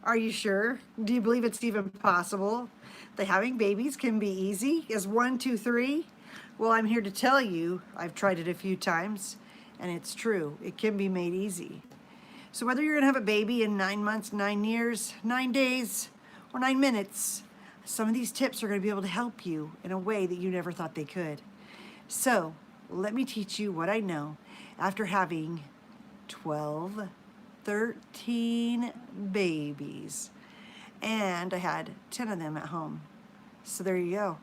Are you sure? Do you believe it's even possible that having babies can be easy? Is one, two, three? Well, I'm here to tell you, I've tried it a few times, and it's true. It can be made easy. So whether you're gonna have a baby in 9 months, 9 years, 9 days, or 9 minutes, some of these tips are gonna be able to help you in a way that you never thought they could. So let me teach you what I know after having 12, 13 babies. And I had 10 of them at home. So there you go.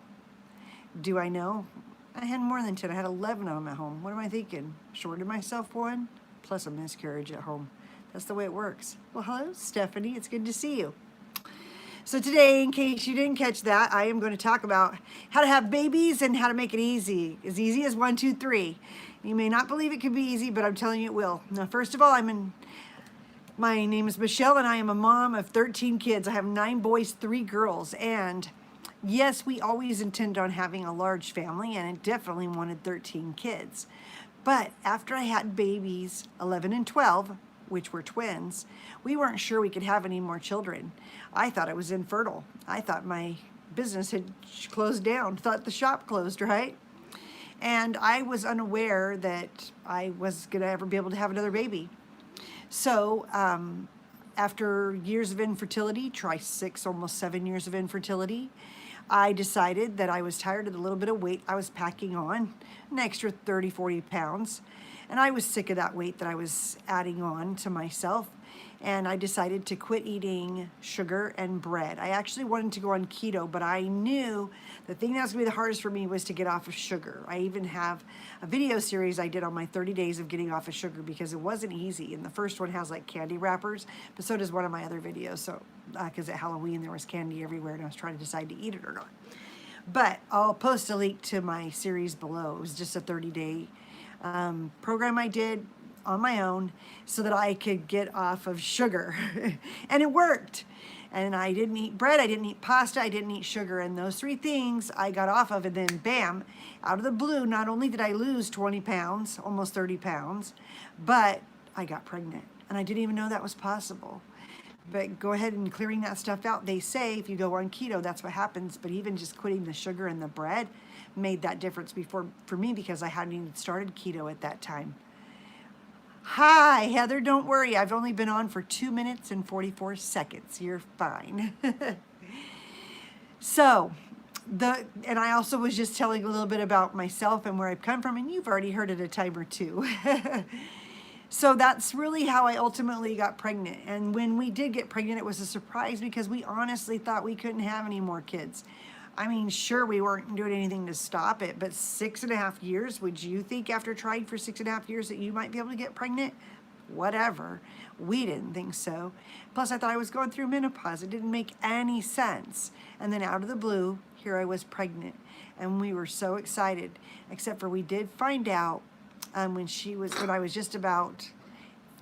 Do I know? I had more than 10. I had 11 of them at home. What am I thinking? Shorted myself one, plus a miscarriage at home. That's the way it works. Well, hello, Stephanie. It's good to see you. So today, in case you didn't catch that, I am going to talk about how to have babies and how to make it easy as one, two, three. You may not believe it can be easy, but I'm telling you it will. Now, first of all, my name is Michelle, and I am a mom of 13 kids. I have 9 boys, 3 girls, and yes, we always intended on having a large family, and I definitely wanted 13 kids. But after I had babies 11 and 12, which were twins, we weren't sure we could have any more children. I thought I was infertile. I thought my business had closed down, thought the shop closed, right? And I was unaware that I was gonna ever be able to have another baby. So after years of infertility, try 6, almost 7 years of infertility, I decided that I was tired of the little bit of weight I was packing on, an extra 30, 40 pounds. And I was sick of that weight that I was adding on to myself. And I decided to quit eating sugar and bread. I actually wanted to go on keto, but I knew the thing that was gonna be the hardest for me was to get off of sugar. I even have a video series I did on my 30 days of getting off of sugar because it wasn't easy. And the first one has like candy wrappers, but so does one of my other videos. So, because at Halloween there was candy everywhere and I was trying to decide to eat it or not. But I'll post a link to my series below. It was just a 30-day program I did on my own so that I could get off of sugar. And it worked. And I didn't eat bread, I didn't eat pasta, I didn't eat sugar. And those 3 things I got off of, and then bam, out of the blue, not only did I lose 20 pounds, almost 30 pounds, but I got pregnant. And I didn't even know that was possible. But go ahead and clearing that stuff out. They say if you go on keto, that's what happens. But even just quitting the sugar and the bread made that difference for me because I hadn't even started keto at that time. Hi, Heather, don't worry. I've only been on for 2 minutes and 44 seconds. You're fine. So, and I also was just telling a little bit about myself and where I've come from, and you've already heard it a time or two. So that's really how I ultimately got pregnant. And when we did get pregnant, it was a surprise because we honestly thought we couldn't have any more kids. I mean, sure, we weren't doing anything to stop it, but 6.5 years, would you think after trying for 6.5 years that you might be able to get pregnant? Whatever. We didn't think so. Plus, I thought I was going through menopause. It didn't make any sense. And then out of the blue, here I was pregnant. And we were so excited, except for we did find out when I was just about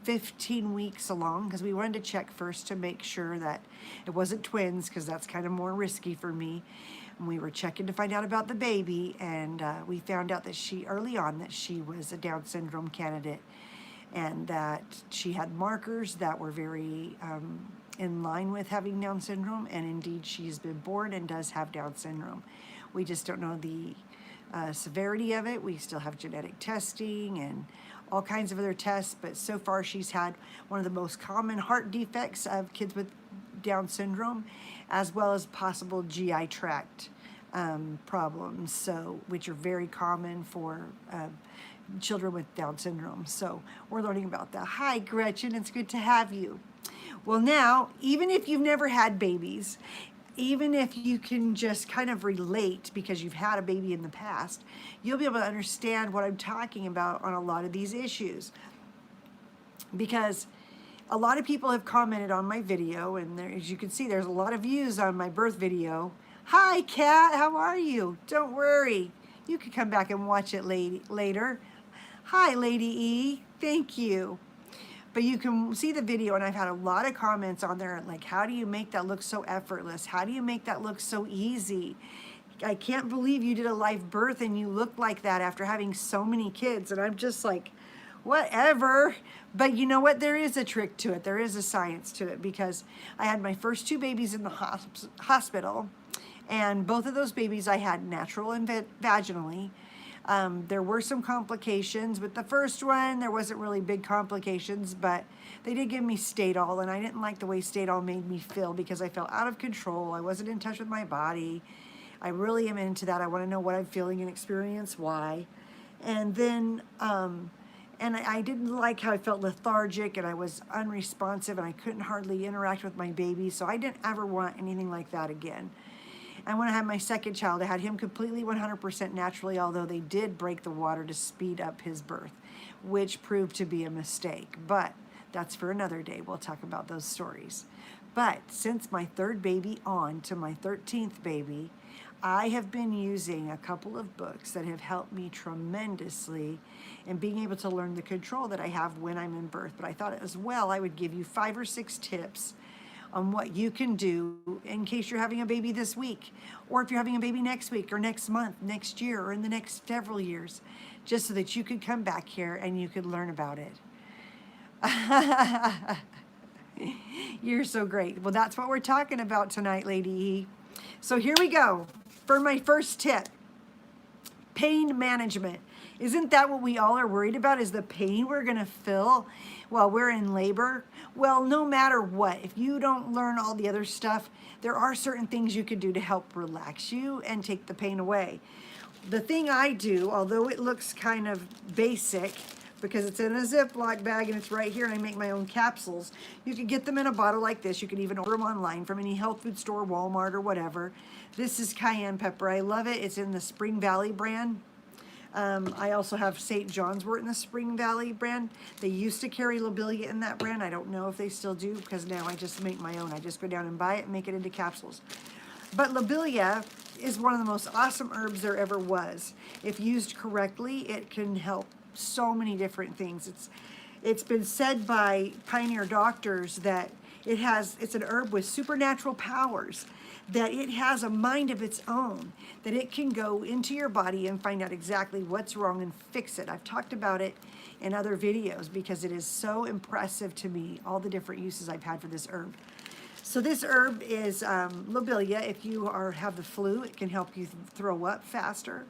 15 weeks along, because we wanted to check first to make sure that it wasn't twins, because that's kind of more risky for me. And we were checking to find out about the baby, and we found out that early on that she was a Down syndrome candidate, and that she had markers that were very in line with having Down syndrome, and indeed she's been born and does have Down syndrome. We just don't know the severity of it. We still have genetic testing and all kinds of other tests, but so far she's had one of the most common heart defects of kids with Down syndrome, as well as possible GI tract problems, which are very common for children with Down syndrome. So we're learning about that. Hi, Gretchen, it's good to have you. Well, now, even if you've never had babies, even if you can just kind of relate because you've had a baby in the past, you'll be able to understand what I'm talking about on a lot of these issues. Because a lot of people have commented on my video, and as you can see, there's a lot of views on my birth video. Hi, Kat, how are you? Don't worry. You can come back and watch it later. Hi, Lady E. Thank you. But you can see the video, and I've had a lot of comments on there, like, how do you make that look so effortless? How do you make that look so easy? I can't believe you did a live birth and you look like that after having so many kids. And I'm just like, whatever. But you know what? There is a trick to it. There is a science to it, because I had my first two babies in the hospital, and both of those babies I had natural and vaginally. There were some complications with the first one. There wasn't really big complications, but they did give me Stadol, and I didn't like the way Stadol made me feel, because I felt out of control. I wasn't in touch with my body. I really am into that. I want to know what I'm feeling and experience why. And then, and I didn't like how I felt lethargic, and I was unresponsive, and I couldn't hardly interact with my baby. So I didn't ever want anything like that again. And when I had my second child, I had him completely 100% naturally, although they did break the water to speed up his birth, which proved to be a mistake. But that's for another day. We'll talk about those stories. But since my third baby on to my 13th baby, I have been using a couple of books that have helped me tremendously in being able to learn the control that I have when I'm in birth. But I thought as well I would give you 5 or 6 tips on what you can do in case you're having a baby this week, or if you're having a baby next week or next month, next year, or in the next several years, just so that you could come back here and you could learn about it. You're so great. Well, that's what we're talking about tonight, Lady E. So here we go for my first tip. Pain management. Isn't that what we all are worried about, is the pain we're going to feel while we're in labor? Well, no matter what, if you don't learn all the other stuff, there are certain things you can do to help relax you and take the pain away. The thing I do, although it looks kind of basic, because it's in a Ziploc bag and it's right here, and I make my own capsules. You can get them in a bottle like this. You can even order them online from any health food store, Walmart, or whatever. This is cayenne pepper. I love it. It's in the Spring Valley brand. I also have St. John's wort in the Spring Valley brand. They used to carry lobelia in that brand. I don't know if they still do, because now I just make my own. I just go down and buy it and make it into capsules. But lobelia is one of the most awesome herbs there ever was. If used correctly, it can help so many different things. It's been said by pioneer doctors that it's an herb with supernatural powers, that it has a mind of its own, that it can go into your body and find out exactly what's wrong and fix it. I've talked about it in other videos because it is so impressive to me, all the different uses I've had for this herb. So this herb is lobelia. If you have the flu, it can help you throw up faster.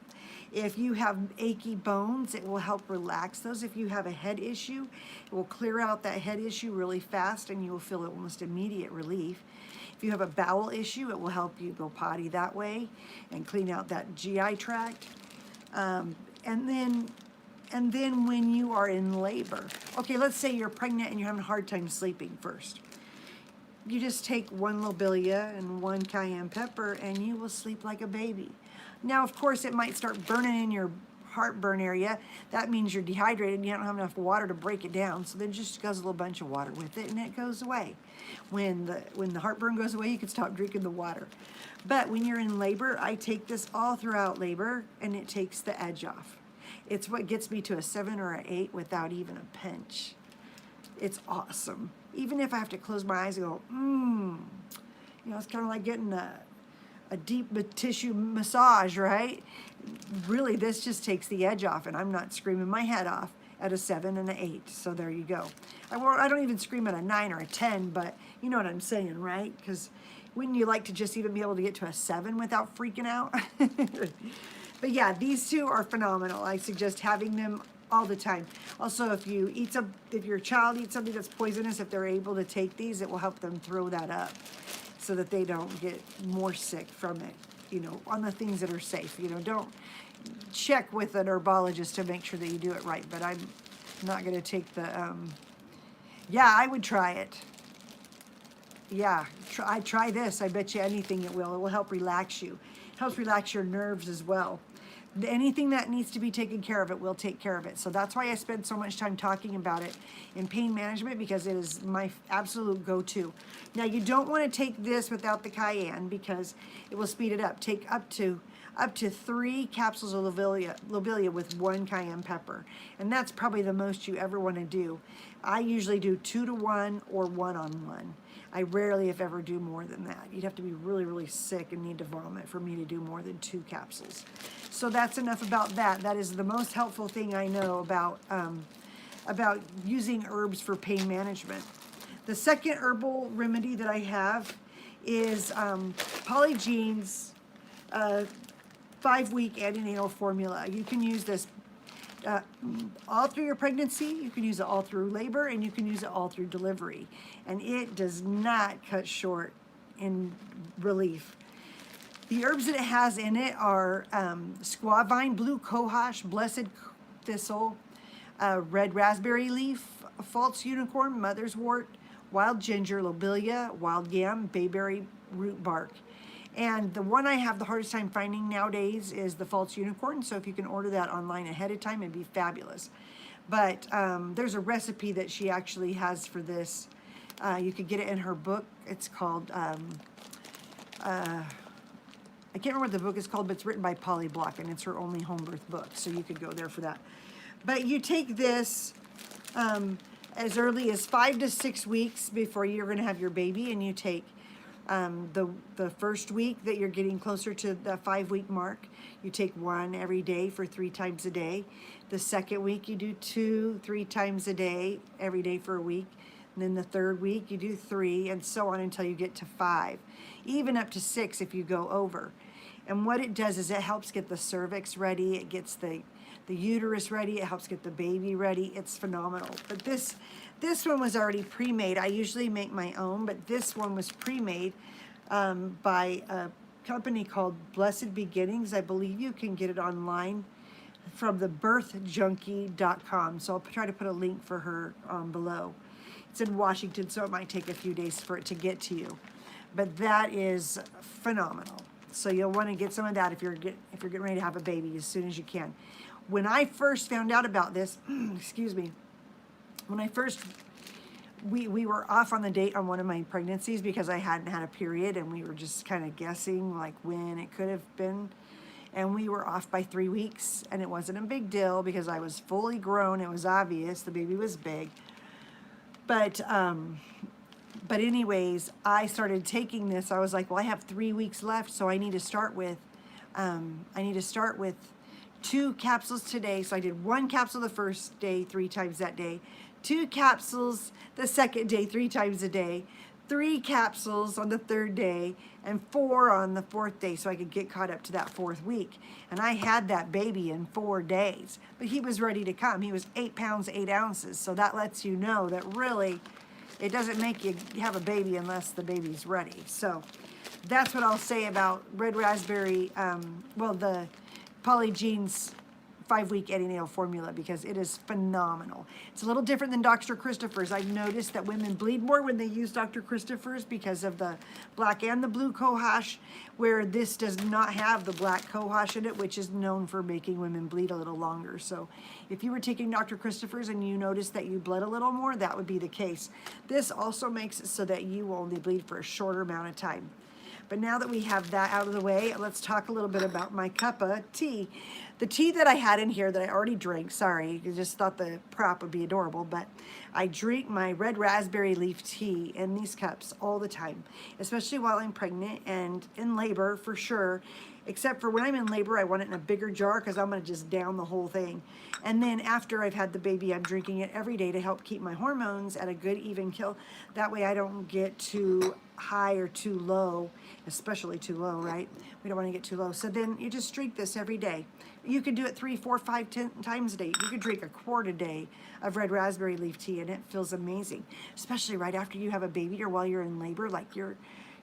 If you have achy bones, it will help relax those. If you have a head issue, it will clear out that head issue really fast, and you will feel almost immediate relief. If you have a bowel issue, it will help you go potty that way and clean out that GI tract. And then when you are in labor, okay, let's say you're pregnant and you're having a hard time sleeping first. You just take 1 lobelia and 1 cayenne pepper, and you will sleep like a baby. Now, of course, it might start burning in your heartburn area. That means you're dehydrated and you don't have enough water to break it down. So then just goes a little bunch of water with it, and it goes away. When the heartburn goes away, you can stop drinking the water. But when you're in labor, I take this all throughout labor, and it takes the edge off. It's what gets me to a 7 or an 8 without even a pinch. It's awesome. Even if I have to close my eyes and go, it's kind of like getting a deep tissue massage, right? Really, this just takes the edge off, and I'm not screaming my head off at a 7 and an 8. So there you go. I don't even scream at a 9 or a 10, but you know what I'm saying, right? Because wouldn't you like to just even be able to get to a 7 without freaking out? But yeah, these two are phenomenal. I suggest having them all the time. Also, if your child eats something that's poisonous, if they're able to take these, it will help them throw that up so that they don't get more sick from it, on the things that are safe. Don't check with an herbologist to make sure that you do it right, but I'm not going to take the, I would try it. Yeah, try this. I bet you anything it will. It will help relax you. It helps relax your nerves as well. Anything that needs to be taken care of, it will take care of it. So that's why I spend so much time talking about it in pain management, because it is my absolute go-to. Now, you don't want to take this without the cayenne, because it will speed it up. Take up to 3 capsules of lobelia with 1 cayenne pepper. And that's probably the most you ever want to do. I usually do 2 to 1 or 1 on 1. I rarely, if ever, do more than that. You'd have to be really, really sick and need to vomit for me to do more than 2 capsules. So that's enough about that. That is the most helpful thing I know about about using herbs for pain management. The second herbal remedy that I have is Polygene's 5-week antenatal formula. You can use this all through your pregnancy, you can use it all through labor, and you can use it all through delivery. And it does not cut short in relief. The herbs that it has in it are squaw vine, blue cohosh, blessed thistle, red raspberry leaf, false unicorn, mother's wort, wild ginger, lobelia, wild yam, bayberry root bark. And the one I have the hardest time finding nowadays is the false unicorn. So if you can order that online ahead of time, it'd be fabulous. But there's a recipe that she actually has for this. You could get it in her book. It's called, I can't remember what the book is called, but it's written by Polly Block, and it's her only home birth book. So you could go there for that. But you take this as early as 5 to 6 weeks before you're going to have your baby, and you take the first week that you're getting closer to the 5-week mark, you take one every day for 3 times a day. The second week you do 2, 3 times a day, every day for a week. And then the third week you do 3, and so on until you get to 5, even up to 6 if you go over. And what it does is it helps get the cervix ready, it gets the uterus ready, it helps get the baby ready. It's phenomenal. But this one was already pre-made. I usually make my own, but this one was pre-made by a company called Blessed Beginnings. I believe you can get it online from thebirthjunkie.com. So I'll try to put a link for her below. It's in Washington, so it might take a few days for it to get to you. But that is phenomenal. So you'll want to get some of that if you're getting ready to have a baby as soon as you can. When I first found out about this, excuse me, when I first, we were off on the date on one of my pregnancies because I hadn't had a period, and we were just kind of guessing like when it could have been. And we were off by 3 weeks, and it wasn't a big deal because I was fully grown. It was obvious the baby was big. But anyways, I started taking this. I was like, well, I have 3 weeks left, so I need to start with 2 capsules today. So I did 1 capsule the first day, 3 times that day, 2 capsules the second day, 3 times a day, 3 capsules on the third day, and 4 on the 4th day, so I could get caught up to that 4th week. And I had that baby in 4 days, but he was ready to come. He was 8 pounds, 8 ounces. So that lets you know that really it doesn't make you have a baby unless the baby's ready. So that's what I'll say about red raspberry, the Polygene's 5-week antenatal formula, because it is phenomenal. It's a little different than Dr. Christopher's. I've noticed that women bleed more when they use Dr. Christopher's because of the black and the blue cohosh, where this does not have the black cohosh in it, which is known for making women bleed a little longer. So if you were taking Dr. Christopher's and you noticed that you bled a little more, that would be the case. This also makes it so that you will only bleed for a shorter amount of time. But now that we have that out of the way, let's talk a little bit about my cup of tea. The tea that I had in here that I already drank, sorry, I just thought the prop would be adorable, but I drink my red raspberry leaf tea in these cups all the time, especially while I'm pregnant and in labor for sure. Except for when I'm in labor, I want it in a bigger jar because I'm going to just down the whole thing. And then after I've had the baby, I'm drinking it every day to help keep my hormones at a good even kill. That way I don't get too high or too low, especially too low, right? We don't want to get too low. So then you just drink this every day. You could do it 3, 4, 5, 10 times a day. You could drink a quart a day of red raspberry leaf tea, and it feels amazing, especially right after you have a baby or while you're in labor. Like you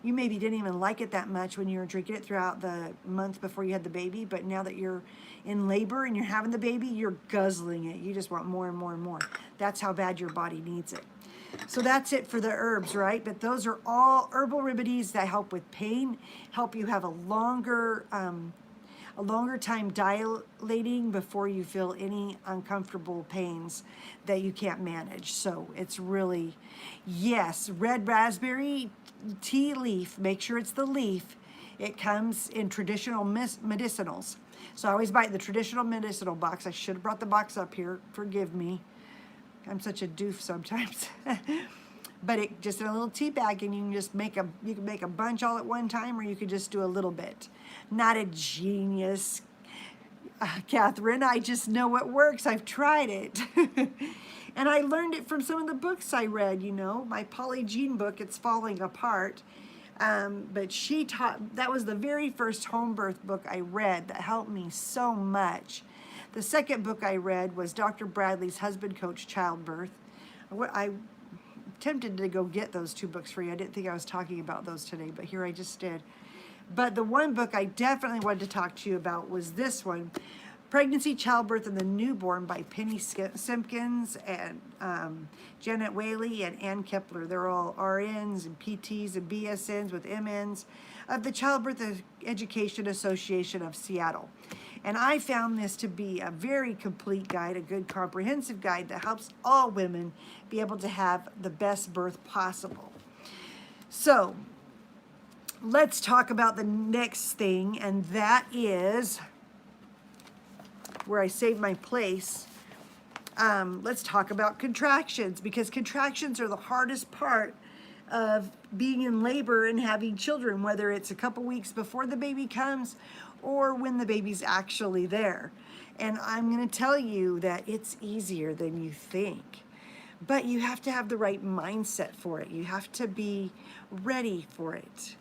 maybe didn't even like it that much when you were drinking it throughout the month before you had the baby, but now that you're in labor and you're having the baby, you're guzzling it. You just want more and more and more. That's how bad your body needs it. So that's it for the herbs, right? But those are all herbal remedies that help with pain, help you have a longer time dilating before you feel any uncomfortable pains that you can't manage. So it's really, yes, red raspberry tea leaf, make sure it's the leaf. It comes in traditional medicinals. So I always buy the traditional medicinal box. I should have brought the box up here. Forgive me. I'm such a doof sometimes. But it just in a little tea bag, and you can just make a bunch all at one time, or you could just do a little bit. Not a genius, Catherine. I just know what works. I've tried it. And I learned it from some of the books I read, you know, my Polly Jean book, It's Falling Apart. But she taught, that was the very first home birth book I read that helped me so much. The second book I read was Dr. Bradley's Husband Coach Childbirth. I tempted to go get those two books for you. I didn't think I was talking about those today, but here I just did. But the one book I definitely wanted to talk to you about was this one, Pregnancy, Childbirth, and the Newborn by Penny Simpkins and Janet Whaley and Ann Kepler. They're all RNs and PTs and BSNs with MNs of the Childbirth Education Association of Seattle. And I found this to be a very complete guide, a good comprehensive guide that helps all women be able to have the best birth possible. So let's talk about the next thing, and that is where I saved my place. Let's talk about contractions, because contractions are the hardest part of being in labor and having children, whether it's a couple weeks before the baby comes or when the baby's actually there. And I'm going to tell you that it's easier than you think, but you have to have the right mindset for it. You have to be ready for it.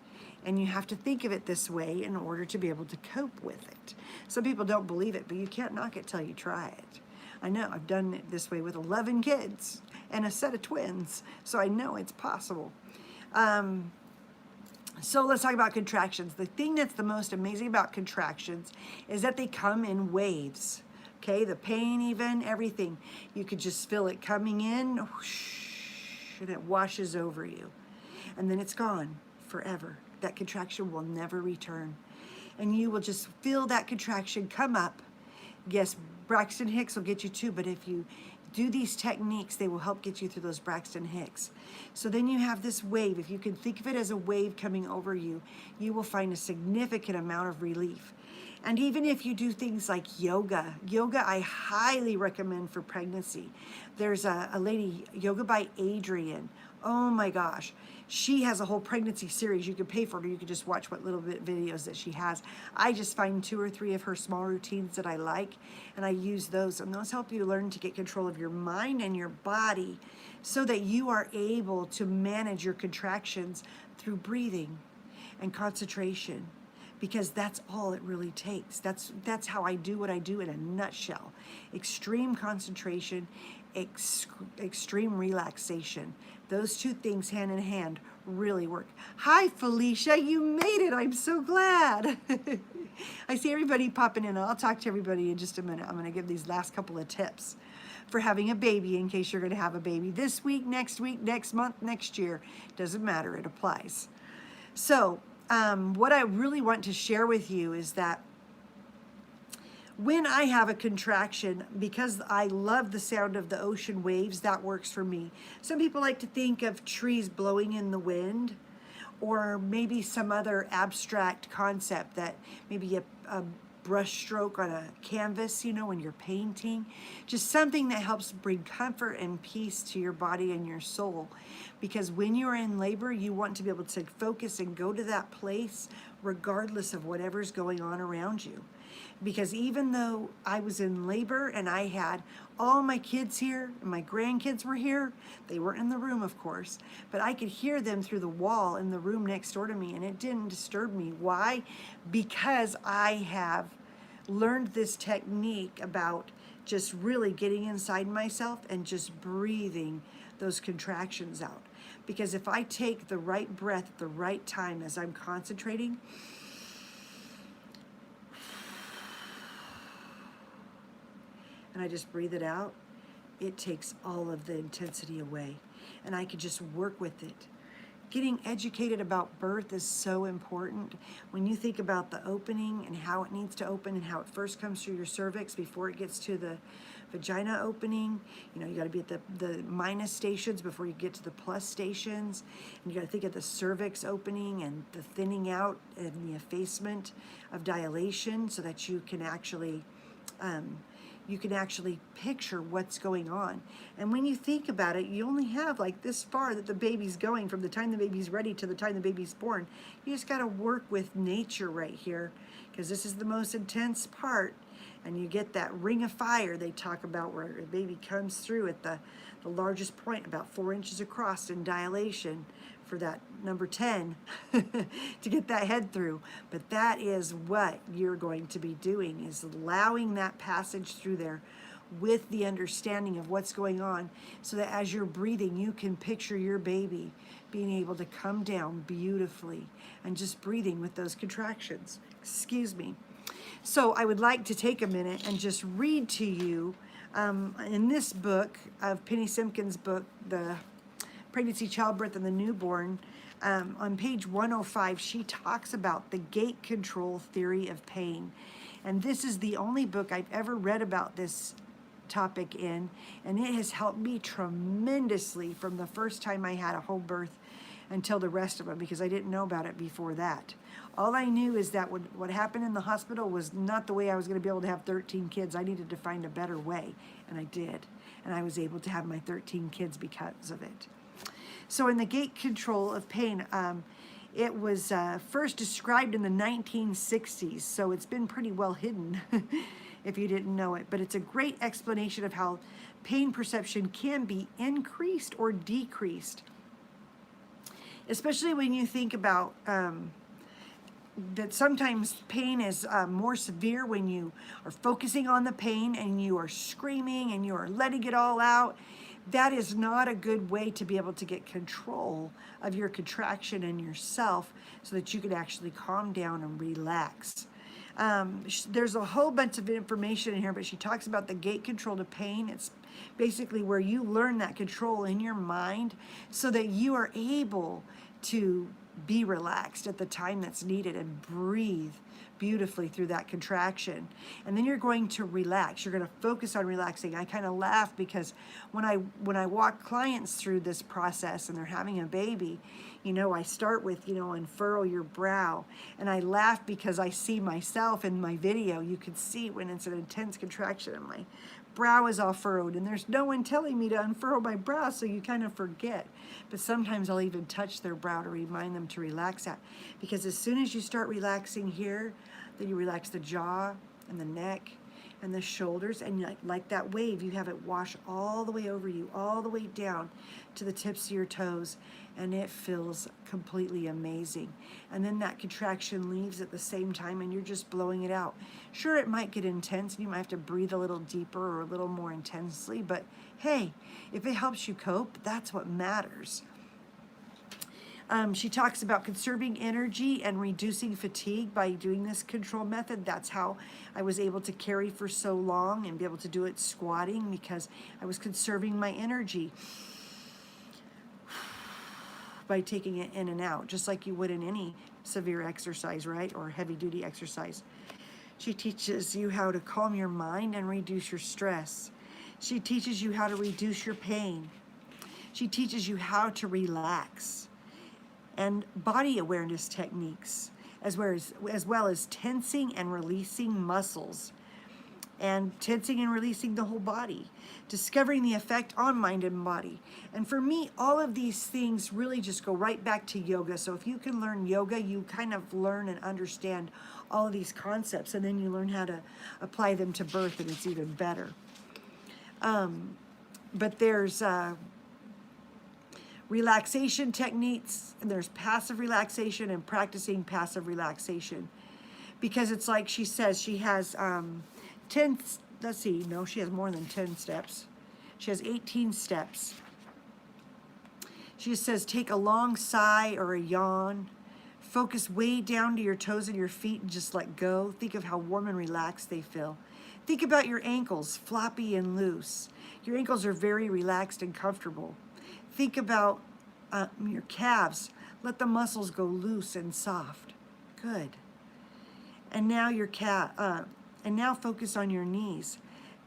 And you have to think of it this way in order to be able to cope with it. Some people don't believe it, but you can't knock it till you try it. I know, I've done it this way with 11 kids and a set of twins, so I know it's possible. So let's talk about contractions. The thing that's the most amazing about contractions is that they come in waves. Okay, the pain even, everything. You could just feel it coming in, whoosh, and it washes over you. And then it's gone forever. That contraction will never return. And you will just feel that contraction come up. Yes, Braxton Hicks will get you too, but if you do these techniques, they will help get you through those Braxton Hicks. So then you have this wave. If you can think of it as a wave coming over you, you will find a significant amount of relief. And even if you do things like yoga I highly recommend for pregnancy. There's a lady, Yoga by Adrienne. Oh my gosh. She has a whole pregnancy series. You can pay for it, or you can just watch what little bit videos that she has. I just find 2 or 3 of her small routines that I like, and I use those. And those help you learn to get control of your mind and your body so that you are able to manage your contractions through breathing and concentration, because that's all it really takes. That's how I do what I do in a nutshell. Extreme concentration, extreme relaxation. Those two things hand in hand really work. Hi, Felicia, you made it. I'm so glad. I see everybody popping in. I'll talk to everybody in just a minute. I'm going to give these last couple of tips for having a baby in case you're going to have a baby this week, next month, next year. Doesn't matter. It applies. So what I really want to share with you is that when I have a contraction, because I love the sound of the ocean waves, that works for me. Some people like to think of trees blowing in the wind, or maybe some other abstract concept, that maybe a brush stroke on a canvas, you know, when you're painting. Just something that helps bring comfort and peace to your body and your soul. Because when you're in labor, you want to be able to focus and go to that place regardless of whatever's going on around you. Because even though I was in labor and I had all my kids here, and my grandkids were here, they weren't in the room, of course, but I could hear them through the wall in the room next door to me, and it didn't disturb me. Why? Because I have learned this technique about just really getting inside myself and just breathing those contractions out. Because if I take the right breath at the right time as I'm concentrating, and I just breathe it out, it takes all of the intensity away, and I can just work with it. Getting educated about birth is so important. When you think about the opening and how it needs to open and how it first comes through your cervix before it gets to the vagina opening, you know, you got to be at the minus stations before you get to the plus stations. And you got to think of the cervix opening and the thinning out and the effacement of dilation so that you can actually picture what's going on. And when you think about it, you only have like this far that the baby's going from the time the baby's ready to the time the baby's born. You just got to work with nature right here, because this is the most intense part. and you get that ring of fire they talk about where the baby comes through at the largest point, about 4 inches across in dilation for that number 10 to get that head through. But that is what you're going to be doing, is allowing that passage through there with the understanding of what's going on, so that as you're breathing, you can picture your baby being able to come down beautifully and just breathing with those contractions. Excuse me. So I would like to take a minute and just read to you in this book of Penny Simpkins' book, The Pregnancy, Childbirth, and the Newborn, on page 105, she talks about the gate control theory of pain. And this is the only book I've ever read about this topic in, and it has helped me tremendously from the first time I had a home birth until the rest of them, because I didn't know about it before that. All I knew is that what happened in the hospital was not the way I was going to be able to have 13 kids. I needed to find a better way, and I did. And I was able to have my 13 kids because of it. So in the gate control of pain, it was first described in the 1960s, so it's been pretty well hidden if you didn't know it. But it's a great explanation of how pain perception can be increased or decreased, especially when you think about that sometimes pain is more severe when you are focusing on the pain and you are screaming and you are letting it all out. That is not a good way to be able to get control of your contraction and yourself, so that you can actually calm down and relax. There's a whole bunch of information in here, but she talks about the gate control to pain. It's basically where you learn that control in your mind so that you are able to be relaxed at the time that's needed and breathe beautifully through that contraction. And then you're going to relax. You're going to focus on relaxing. I kind of laugh because when I walk clients through this process and they're having a baby, I start with, unfurl your brow. And I laugh because I see myself in my video. You can see when it's an intense contraction and my brow is all furrowed, and there's no one telling me to unfurl my brow, so you kind of forget. But sometimes I'll even touch their brow to remind them to relax that. Because as soon as you start relaxing here, then you relax the jaw and the neck and the shoulders, and like that wave, you have it wash all the way over you, all the way down to the tips of your toes, and it feels completely amazing. And then that contraction leaves at the same time, and you're just blowing it out. Sure, it might get intense, and you might have to breathe a little deeper or a little more intensely, but hey, if it helps you cope, that's what matters. She talks about conserving energy and reducing fatigue by doing this control method. That's how I was able to carry for so long and be able to do it squatting, because I was conserving my energy by taking it in and out, just like you would in any severe exercise, right? Or heavy duty exercise. She teaches you how to calm your mind and reduce your stress. She teaches you how to reduce your pain. She teaches you how to relax, and body awareness techniques, as well as tensing and releasing muscles, and tensing and releasing the whole body, discovering the effect on mind and body. And for me, all of these things really just go right back to yoga. So if you can learn yoga, you kind of learn and understand all of these concepts, and then you learn how to apply them to birth, and it's even better. But there's relaxation techniques, and there's passive relaxation and practicing passive relaxation. Because it's like she says, she has 10, let's see, no, she has more than 10 steps. She has 18 steps. She just says, take a long sigh or a yawn. Focus way down to your toes and your feet and just let go. Think of how warm and relaxed they feel. Think about your ankles, floppy and loose. Your ankles are very relaxed and comfortable. Think about your calves. Let the muscles go loose and soft. Good. And now now focus on your knees.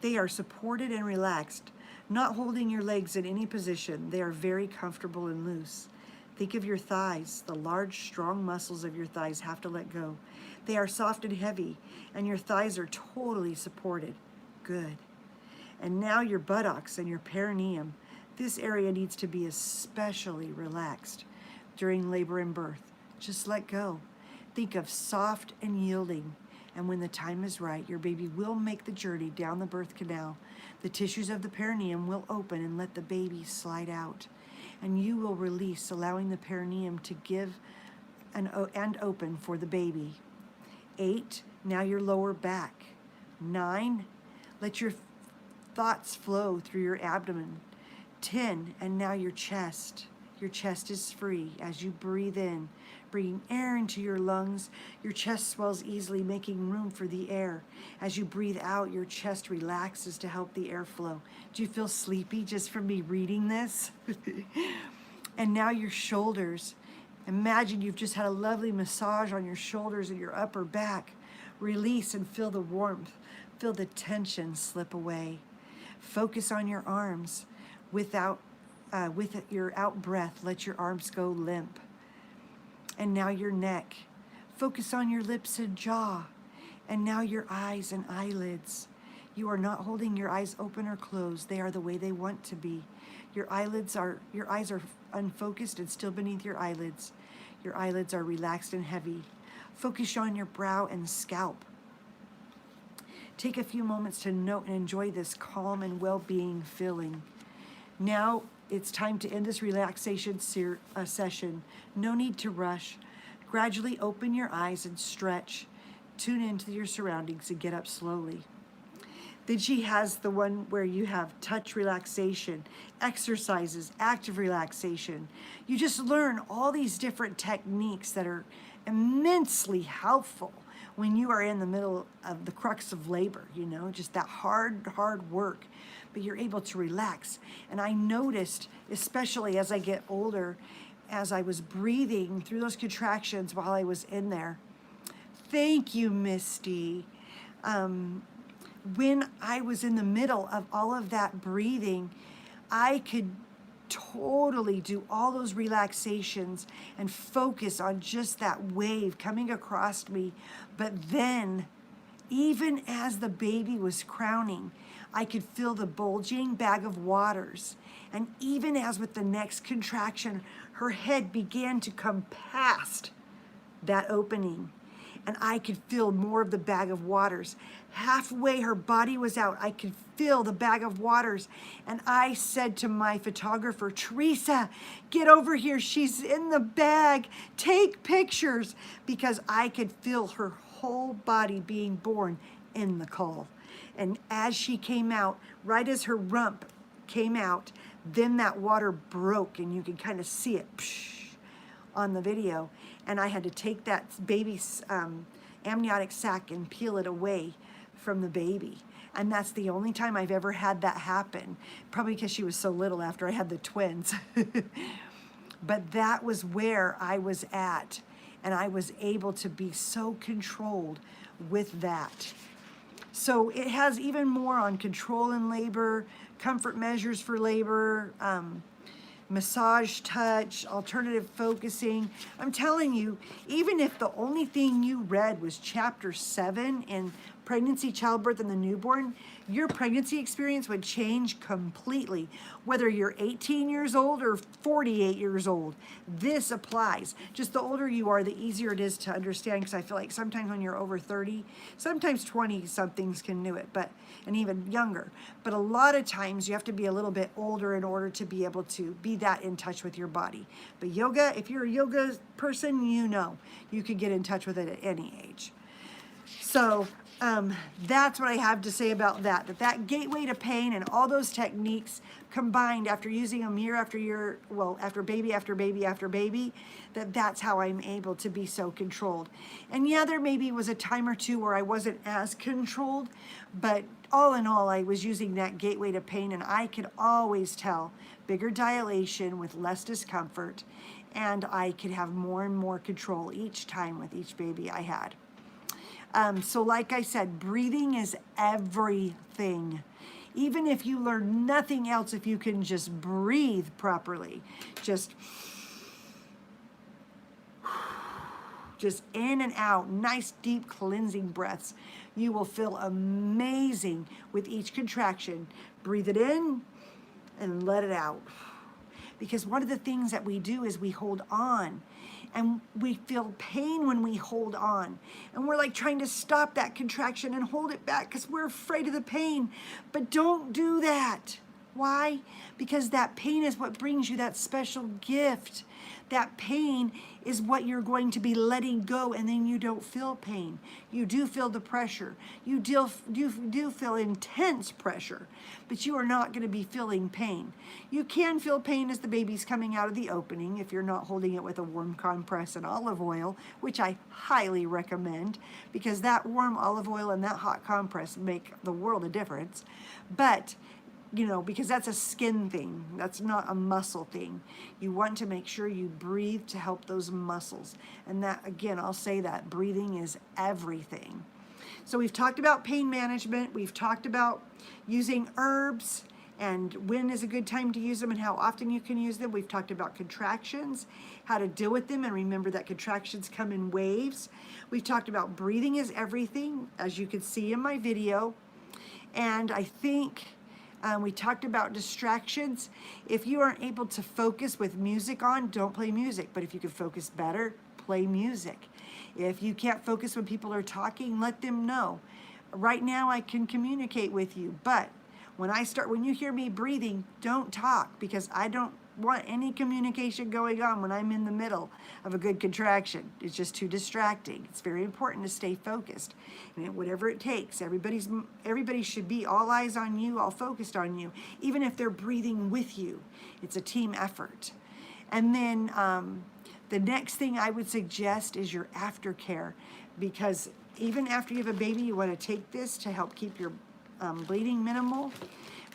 They are supported and relaxed, not holding your legs in any position. They are very comfortable and loose. Think of your thighs. The large, strong muscles of your thighs have to let go. They are soft and heavy, and your thighs are totally supported. Good. And now your buttocks and your perineum. This area needs to be especially relaxed during labor and birth. Just let go. Think of soft and yielding. And when the time is right, your baby will make the journey down the birth canal. The tissues of the perineum will open and let the baby slide out. And you will release, allowing the perineum to give and open for the baby. 8, now your lower back. 9, let your thoughts flow through your abdomen. 10, and now your chest. Your chest is free as you breathe in, bringing air into your lungs. Your chest swells easily, making room for the air. As you breathe out, your chest relaxes to help the air flow. Do you feel sleepy just from me reading this? And now your shoulders. Imagine you've just had a lovely massage on your shoulders and your upper back. Release and feel the warmth. Feel the tension slip away. Focus on your arms. With your out breath, let your arms go limp. And now your neck. Focus on your lips and jaw. And now your eyes and eyelids. You are not holding your eyes open or closed. They are the way they want to be. Your eyes are unfocused and still beneath your eyelids. Your eyelids are relaxed and heavy. Focus on your brow and scalp. Take a few moments to note and enjoy this calm and well-being feeling. Now it's time to end this relaxation session. No need to rush. Gradually open your eyes and stretch. Tune into your surroundings and get up slowly. Then she has the one where you have touch relaxation, exercises, active relaxation. You just learn all these different techniques that are immensely helpful when you are in the middle of the crux of labor, just that hard work, but you're able to relax. And I noticed, especially as I get older, as I was breathing through those contractions while I was in there. Thank you, Misty. When I was in the middle of all of that breathing, I could totally do all those relaxations and focus on just that wave coming across me. But then, even as the baby was crowning, I could feel the bulging bag of waters. And even as with the next contraction, her head began to come past that opening. And I could feel more of the bag of waters. Halfway her body was out, I could feel the bag of waters. And I said to my photographer, Teresa, get over here. She's in the bag. Take pictures. Because I could feel her whole body being born in the call. And as she came out, right as her rump came out, then that water broke and you could kind of see it on the video. And I had to take that baby's amniotic sac and peel it away from the baby. And that's the only time I've ever had that happen. Probably because she was so little after I had the twins. But that was where I was at. And I was able to be so controlled with that. So it has even more on control in labor, comfort measures for labor, massage touch, alternative focusing. I'm telling you, even if the only thing you read was chapter 7 in pregnancy, childbirth, and the newborn, your pregnancy experience would change completely. Whether you're 18 years old or 48 years old, this applies. Just the older you are, the easier it is to understand, because I feel like sometimes when you're over 30, sometimes 20-somethings can do it, and even younger. But a lot of times you have to be a little bit older in order to be able to be that in touch with your body. But yoga, if you're a yoga person, you could get in touch with it at any age. So that's what I have to say about that. That gateway to pain and all those techniques combined after using them year after year, after baby after baby after baby, that's how I'm able to be so controlled. And yeah, there maybe was a time or two where I wasn't as controlled, but all in all, I was using that gateway to pain, and I could always tell bigger dilation with less discomfort, and I could have more and more control each time with each baby I had. So like I said, breathing is everything. Even if you learn nothing else, if you can just breathe properly, just in and out, nice deep cleansing breaths, you will feel amazing with each contraction. Breathe it in and let it out. Because one of the things that we do is we hold on And we feel pain when we hold on. And we're like trying to stop that contraction and hold it back because we're afraid of the pain. But don't do that. Why? Because that pain is what brings you that special gift. That pain is what you're going to be letting go, and then you don't feel pain. You do feel the pressure. You do feel intense pressure, but you are not going to be feeling pain. You can feel pain as the baby's coming out of the opening if you're not holding it with a warm compress and olive oil, which I highly recommend, because that warm olive oil and that hot compress make the world of difference. But because that's a skin thing. That's not a muscle thing. You want to make sure you breathe to help those muscles. And that, again, I'll say that breathing is everything. So we've talked about pain management. We've talked about using herbs and when is a good time to use them and how often you can use them. We've talked about contractions, how to deal with them, and remember that contractions come in waves. We've talked about breathing is everything, as you can see in my video. And I think we talked about distractions. If you aren't able to focus with music on, don't play music. But if you can focus better, play music. If you can't focus when people are talking, let them know. Right now I can communicate with you, but when you hear me breathing, don't talk, because I don't want any communication going on when I'm in the middle of a good contraction. It's just too distracting. It's very important to stay focused, and whatever it takes. Everybody should be all eyes on you, all focused on you, even if they're breathing with you. It's a team effort. And then the next thing I would suggest is your aftercare, because even after you have a baby, you want to take this to help keep your bleeding minimal.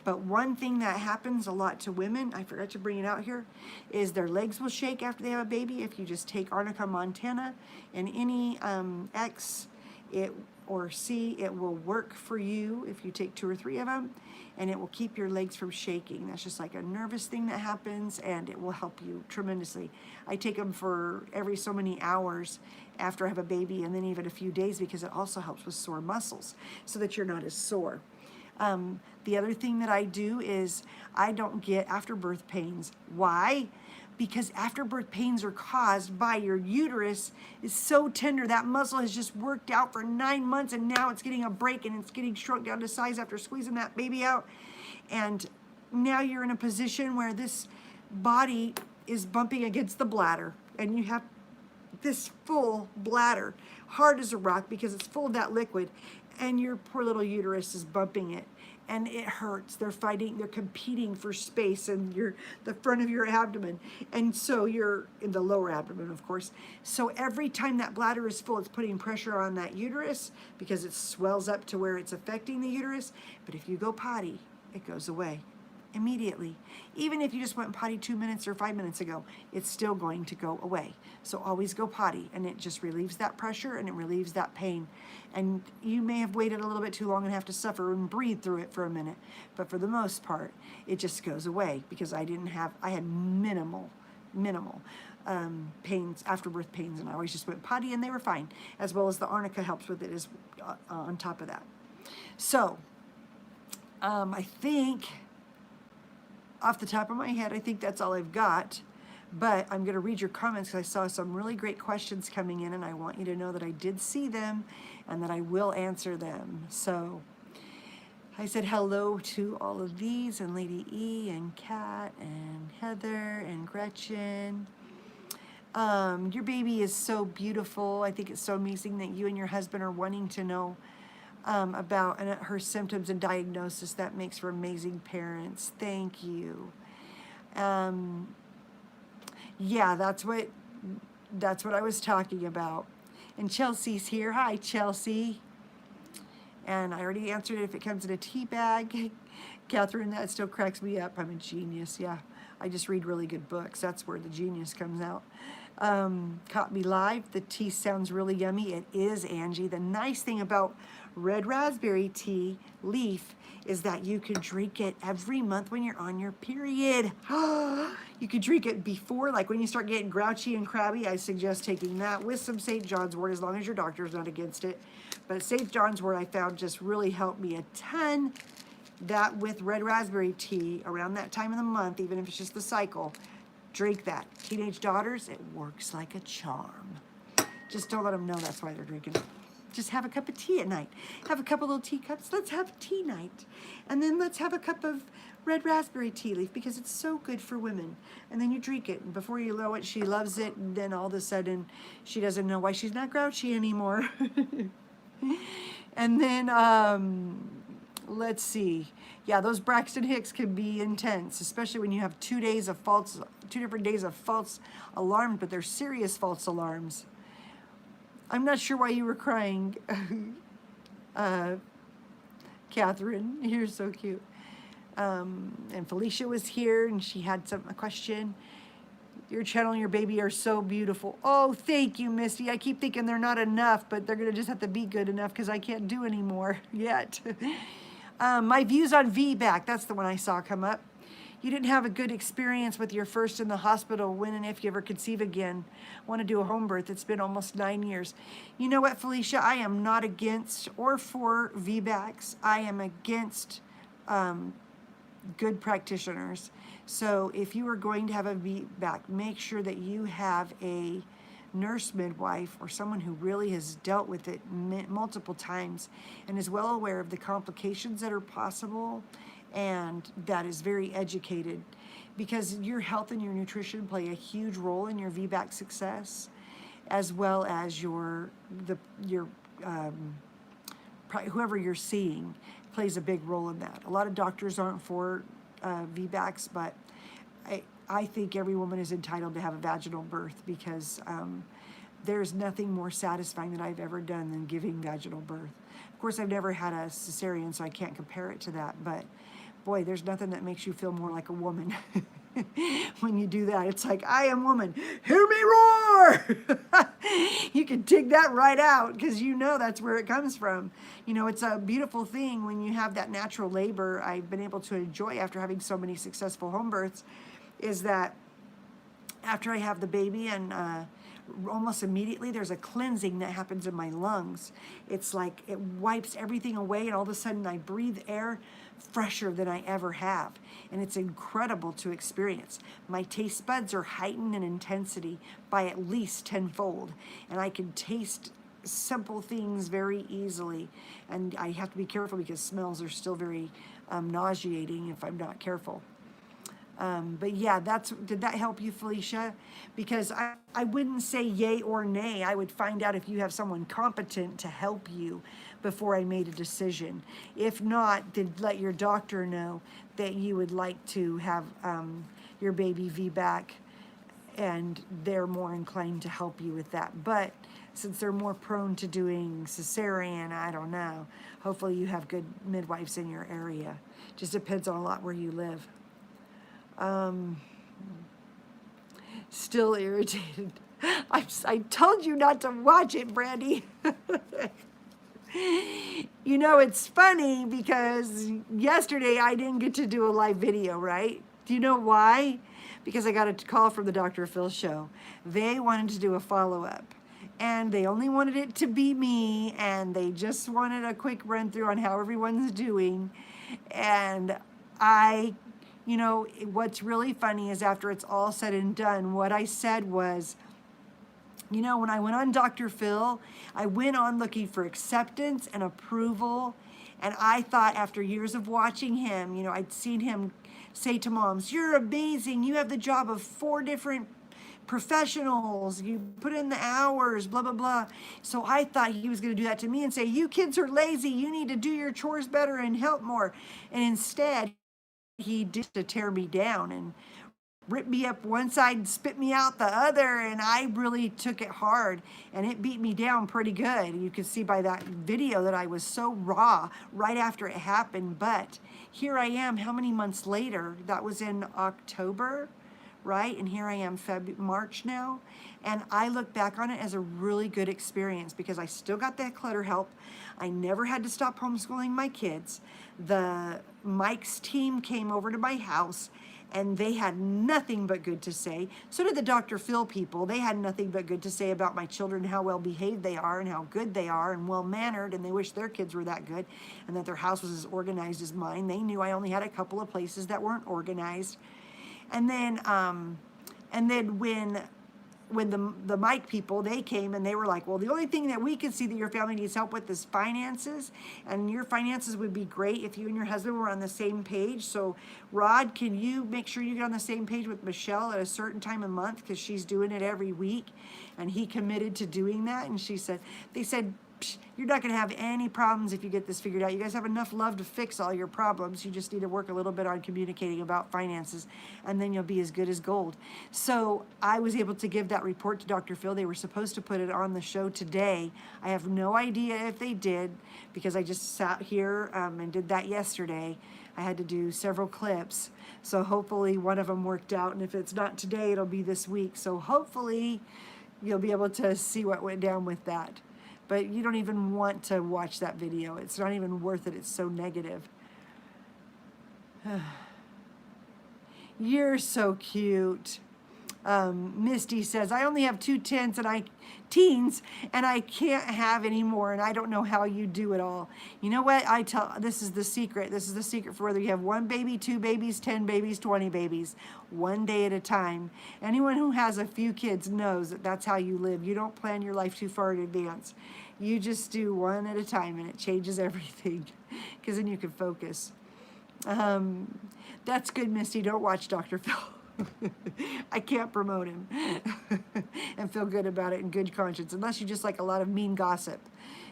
But one thing that happens a lot to women, I forgot to bring it out here, is their legs will shake after they have a baby. If you just take Arnica montana and any X or C, it will work for you if you take 2 or 3 of them, and it will keep your legs from shaking. That's just like a nervous thing that happens, and it will help you tremendously. I take them for every so many hours after I have a baby, and then even a few days, because it also helps with sore muscles so that you're not as sore. The other thing that I do is I don't get afterbirth pains. Why? Because afterbirth pains are caused by your uterus is so tender. That muscle has just worked out for 9 months, and now it's getting a break and it's getting shrunk down to size after squeezing that baby out. And now you're in a position where this body is bumping against the bladder, and you have this full bladder, hard as a rock because it's full of that liquid, and your poor little uterus is bumping it, and it hurts. They're competing for space in the front of your abdomen, and so you're in the lower abdomen, of course. So every time that bladder is full, it's putting pressure on that uterus because it swells up to where it's affecting the uterus. But if you go potty, it goes away immediately. Even if you just went potty 2 minutes or 5 minutes ago, it's still going to go away. So always go potty, and it just relieves that pressure and it relieves that pain. And you may have waited a little bit too long and have to suffer and breathe through it for a minute, but for the most part, it just goes away, because I had minimal pains, afterbirth pains, and I always just went potty and they were fine, as well as the arnica helps with it as on top of that. So I think, off the top of my head, I think that's all I've got. But I'm going to read your comments because I saw some really great questions coming in, and I want you to know that I did see them and that I will answer them. So I said hello to all of these, and Lady E and Kat and Heather and Gretchen. Your baby is so beautiful. I think it's so amazing that you and your husband are wanting to know about her symptoms and diagnosis. That makes for amazing parents. Thank you. Yeah, that's what I was talking about. And Chelsea's here. Hi, Chelsea. And I already answered it if it comes in a tea bag. Catherine, that still cracks me up. I'm a genius. Yeah, I just read really good books. That's where the genius comes out. Caught me live. The tea sounds really yummy. It is, Angie. The nice thing about red raspberry tea leaf is that you can drink it every month when you're on your period. You could drink it before, like when you start getting grouchy and crabby. I suggest taking that with some St. John's wort, as long as your doctor's not against it. But St. John's wort I found just really helped me a ton. That with red raspberry tea around that time of the month, even if it's just the cycle, Drink that. Teenage daughters, it works like a charm. Just don't let them know that's why they're drinking it. Just have a cup of tea at night. Have a couple little teacups. Let's have tea night. And then let's have a cup of red raspberry tea leaf because it's so good for women. And then you drink it. And before you know it, she loves it. And then all of a sudden, she doesn't know why she's not grouchy anymore. And then, let's see. Yeah, those Braxton Hicks can be intense, especially when you have 2 different days of false alarms, but they're serious false alarms. I'm not sure why you were crying, Catherine. You're so cute. And Felicia was here, and she had a question. Your channel and your baby are so beautiful. Oh, thank you, Misty. I keep thinking they're not enough, but they're going to just have to be good enough because I can't do any more yet. My views on VBAC, that's the one I saw come up. You didn't have a good experience with your first in the hospital. When and if you ever conceive again, want to do a home birth. It's been almost 9 years. You know what, Felicia? I am not against or for VBACs. I am against good practitioners. So if you are going to have a VBAC, make sure that you have a nurse midwife or someone who really has dealt with it multiple times and is well aware of the complications that are possible and that is very educated, because your health and your nutrition play a huge role in your VBAC success, as well as your whoever you're seeing plays a big role in that. A lot of doctors aren't for VBACs, but I think every woman is entitled to have a vaginal birth because there's nothing more satisfying that I've ever done than giving vaginal birth. Of course, I've never had a cesarean, so I can't compare it to that, but boy, there's nothing that makes you feel more like a woman. When you do that, it's like, I am woman, hear me roar! You can dig that right out because you know that's where it comes from. You know, it's a beautiful thing when you have that natural labor I've been able to enjoy after having so many successful home births, is that after I have the baby and almost immediately there's a cleansing that happens in my lungs. It's like it wipes everything away and all of a sudden I breathe air fresher than I ever have. And it's incredible to experience. My taste buds are heightened in intensity by at least tenfold. And I can taste simple things very easily. And I have to be careful because smells are still very nauseating if I'm not careful. But yeah, did that help you, Felicia? Because I wouldn't say yay or nay. I would find out if you have someone competent to help you before I made a decision. If not, then let your doctor know that you would like to have your baby VBAC, and they're more inclined to help you with that. But since they're more prone to doing cesarean, I don't know. Hopefully you have good midwives in your area. Just depends on a lot where you live. Still irritated. I told you not to watch it, Brandy. You know, it's funny because yesterday I didn't get to do a live video, right? Do you know why? Because I got a call from the Dr.Phil show. They wanted to do a follow-up. And they only wanted it to be me, and they just wanted a quick run through on how everyone's doing. And you know, what's really funny is after it's all said and done, what I said was, you know, when I went on Dr. Phil, I went on looking for acceptance and approval. And I thought after years of watching him, you know, I'd seen him say to moms, you're amazing. You have the job of 4 different professionals. You put in the hours, blah, blah, blah. So I thought he was going to do that to me and say, you kids are lazy. You need to do your chores better and help more. And instead, he did to tear me down and rip me up one side and spit me out the other, and I really took it hard, and it beat me down pretty good. You can see by that video that I was so raw right after it happened, but here I am, how many months later? That was in October, right? And here I am, March now, and I look back on it as a really good experience because I still got that clutter help. I never had to stop homeschooling my kids. Mike's team came over to my house and they had nothing but good to say. So did the Dr. Phil people. They had nothing but good to say about my children, how well behaved they are and how good they are and well mannered, and they wish their kids were that good and that their house was as organized as mine. They knew I only had a couple of places that weren't organized. And then And then when the Mike people, they came and they were like, well, the only thing that we can see that your family needs help with is finances, and your finances would be great if you and your husband were on the same page. So Rod, can you make sure you get on the same page with Michelle at a certain time a month, because she's doing it every week? And he committed to doing that. And they said, you're not going to have any problems if you get this figured out. You guys have enough love to fix all your problems. You just need to work a little bit on communicating about finances, and then you'll be as good as gold. So I was able to give that report to Dr. Phil. They were supposed to put it on the show today. I have no idea if they did, because I just sat here and did that yesterday. I had to do several clips. So hopefully one of them worked out. And if it's not today, it'll be this week. So hopefully you'll be able to see what went down with that. But you don't even want to watch that video. It's not even worth it. It's so negative. You're so cute. Misty says, I only have 2 teens and I can't have any more, and I don't know how you do it all. You know what? This is the secret. This is the secret for whether you have 1 baby, 2 babies, 10 babies, 20 babies, one day at a time. Anyone who has a few kids knows that that's how you live. You don't plan your life too far in advance. You just do one at a time, and it changes everything, because then you can focus. That's good, Misty. Don't watch Dr. Phil. I can't promote him and feel good about it in good conscience, unless you just like a lot of mean gossip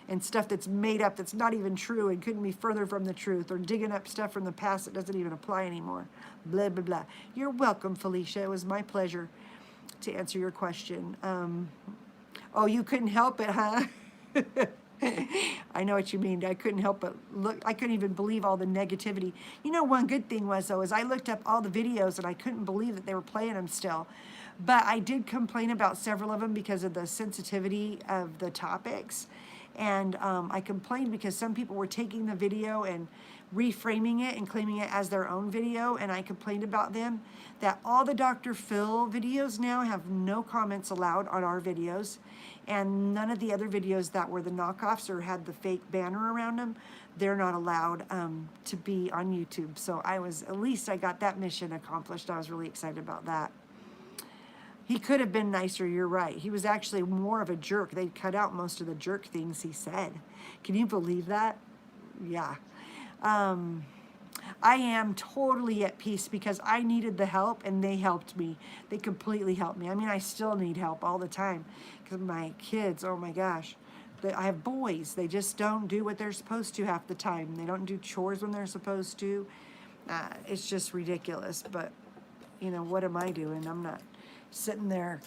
and stuff that's made up, that's not even true and couldn't be further from the truth, or digging up stuff from the past that doesn't even apply anymore. Blah, blah, blah. You're welcome, Felicia. It was my pleasure to answer your question. Oh, you couldn't help it, huh? I know what you mean. I couldn't help but look. I couldn't even believe all the negativity. You know, one good thing was, though, is I looked up all the videos and I couldn't believe that they were playing them still. But I did complain about several of them because of the sensitivity of the topics. And I complained because some people were taking the video and reframing it and claiming it as their own video. And I complained about them, that all the Dr. Phil videos now have no comments allowed on our videos. And none of the other videos that were the knockoffs or had the fake banner around them, they're not allowed to be on YouTube. So at least I got that mission accomplished. I was really excited about that. He could have been nicer, you're right. He was actually more of a jerk. They cut out most of the jerk things he said. Can you believe that? Yeah. I am totally at peace because I needed the help and they helped me. They completely helped me. I mean, I still need help all the time because my kids, oh my gosh, I have boys. They just don't do what they're supposed to half the time. They don't do chores when they're supposed to. It's just ridiculous. But, you know, what am I doing? I'm not sitting there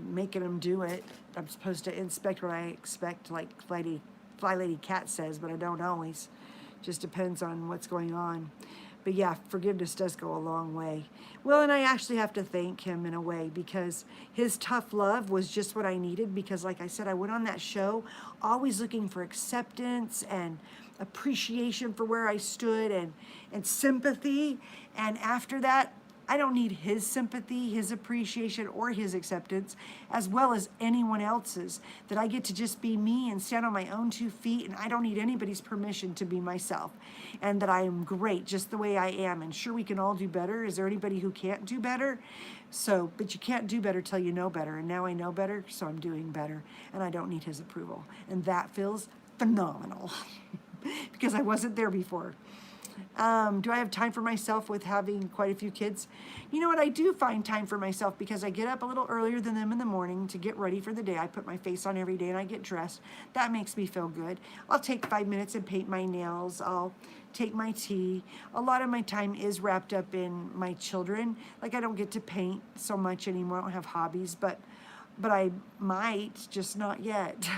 making them do it. I'm supposed to inspect what I expect, like Fly Lady Cat says, but I don't always. Just depends on what's going on. But yeah, forgiveness does go a long way. Well, and I actually have to thank him in a way, because his tough love was just what I needed, because like I said, I went on that show always looking for acceptance and appreciation for where I stood and sympathy. And after that, I don't need his sympathy, his appreciation, or his acceptance, as well as anyone else's. That I get to just be me and stand on my own 2 feet, and I don't need anybody's permission to be myself. And that I am great just the way I am. And sure, we can all do better. Is there anybody who can't do better? So, but you can't do better till you know better. And now I know better, so I'm doing better. And I don't need his approval. And that feels phenomenal because I wasn't there before. Do I have time for myself with having quite a few kids? You know what? I do find time for myself because I get up a little earlier than them in the morning to get ready for the day. I put my face on every day and I get dressed. That makes me feel good. I'll take 5 minutes and paint my nails. I'll take my tea. A lot of my time is wrapped up in my children. Like, I don't get to paint so much anymore. I don't have hobbies, but I might, just not yet.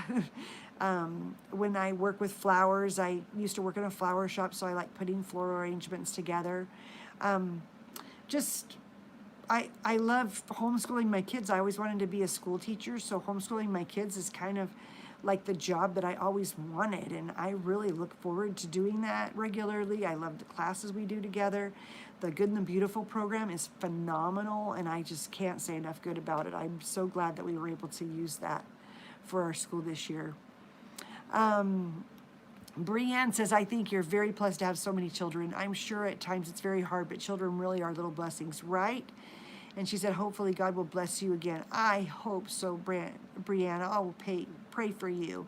When I work with flowers, I used to work in a flower shop, so I like putting floral arrangements together. I love homeschooling my kids. I always wanted to be a school teacher, so homeschooling my kids is kind of like the job that I always wanted, and I really look forward to doing that regularly. I love the classes we do together. The Good and the Beautiful program is phenomenal, and I just can't say enough good about it. I'm so glad that we were able to use that for our school this year. Brianne says, I think you're very blessed to have so many children. I'm sure at times it's very hard, but children really are little blessings, right? And she said, hopefully God will bless you again. I hope so, Brianna. I will pray for you.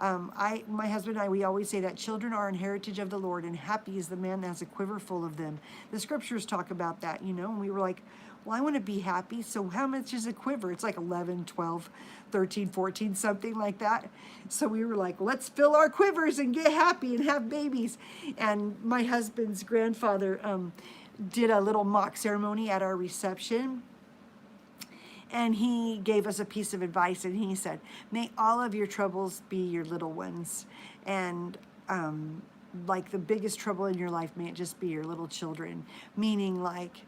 My husband and I, we always say that children are an heritage of the Lord, and happy is the man that has a quiver full of them. The scriptures talk about that, you know, and we were like, well, I want to be happy, so how much is a quiver? It's like 11, 12, 13, 14, something like that. So we were like, let's fill our quivers and get happy and have babies. And my husband's grandfather did a little mock ceremony at our reception. And he gave us a piece of advice, and he said, may all of your troubles be your little ones. And like the biggest trouble in your life, may it just be your little children. Meaning like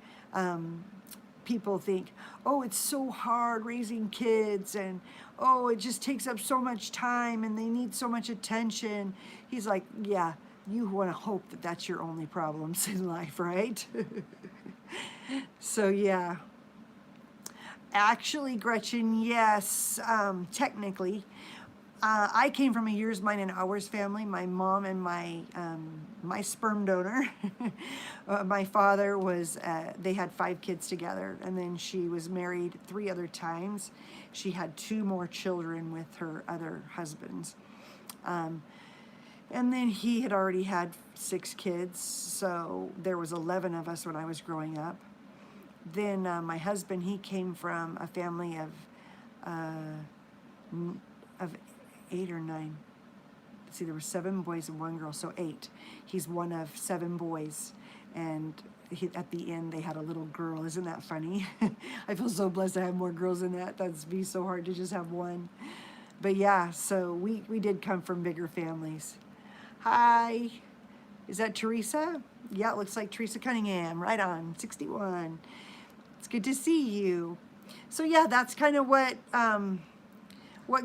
people think, oh, it's so hard raising kids, and oh, it just takes up so much time, and they need so much attention. He's like, yeah, you want to hope that that's your only problems in life, right? So yeah. Actually, Gretchen, yes, technically. I came from a years, mine, and ours family. My mom and my sperm donor. My father was, they had 5 kids together, and then she was married 3 other times. She had 2 more children with her other husbands. And then he had already had 6 kids, so there was 11 of us when I was growing up. Then my husband, he came from a family of 8 or 9. Let's see, there were 7 boys and 1 girl, so 8. He's one of 7 boys, and at the end they had a little girl. Isn't that funny? I feel so blessed to have more girls than that. That'd be so hard to just have one. But yeah, so we did come from bigger families. Hi, is that Teresa? Yeah, it looks like Teresa Cunningham. Right on, 61. It's good to see you. So yeah, that's kind of what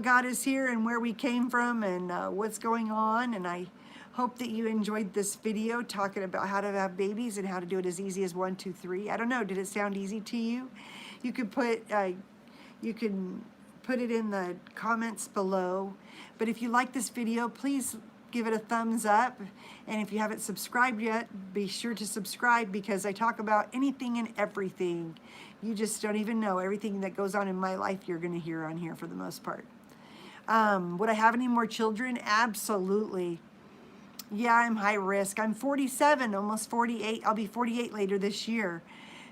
got us here and where we came from and what's going on. And I hope that you enjoyed this video talking about how to have babies and how to do it as easy as 1, 2, 3. I don't know, did it sound easy to you? You could put it in the comments below. But if you like this video, please give it a thumbs up. And if you haven't subscribed yet, be sure to subscribe, because I talk about anything and everything. You just don't even know. Everything that goes on in my life, you're going to hear on here for the most part. Would I have any more children? Absolutely. Yeah, I'm high risk. I'm 47, almost 48. I'll be 48 later this year.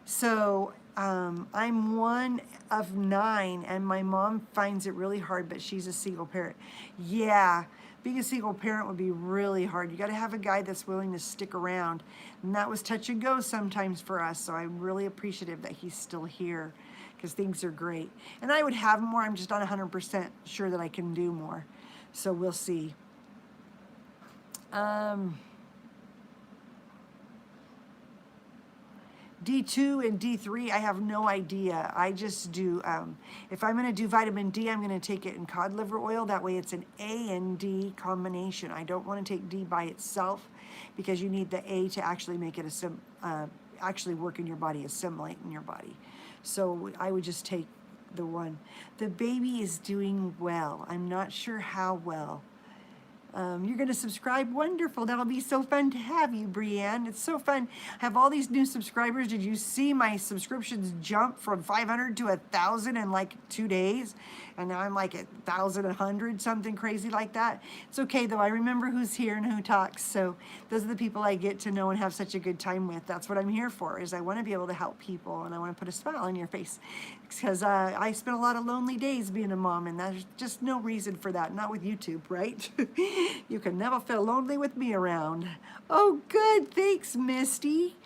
So I'm one of 9, and my mom finds it really hard, but she's a single parent. Yeah, being a single parent would be really hard. You got to have a guy that's willing to stick around, and that was touch and go sometimes for us. So I'm really appreciative that he's still here, because things are great. And I would have more. I'm just not 100% sure that I can do more. So we'll see. D2 and D3, I have no idea. I just do, if I'm going to do vitamin D, I'm going to take it in cod liver oil. That way it's an A and D combination. I don't want to take D by itself, because you need the A to actually make it actually work in your body, assimilate in your body. So I would just take the one. The baby is doing well. I'm not sure how well. You're going to subscribe? Wonderful. That'll be so fun to have you, Brienne. It's so fun. I have all these new subscribers. Did you see my subscriptions jump from 500 to 1,000 in like 2 days? And now I'm like 1,100, something crazy like that. It's okay, though. I remember who's here and who talks. So those are the people I get to know and have such a good time with. That's what I'm here for, is I want to be able to help people, and I want to put a smile on your face. Because I spent a lot of lonely days being a mom, and there's just no reason for that. Not with YouTube, right? You can never feel lonely with me around. Oh, good. Thanks, Misty.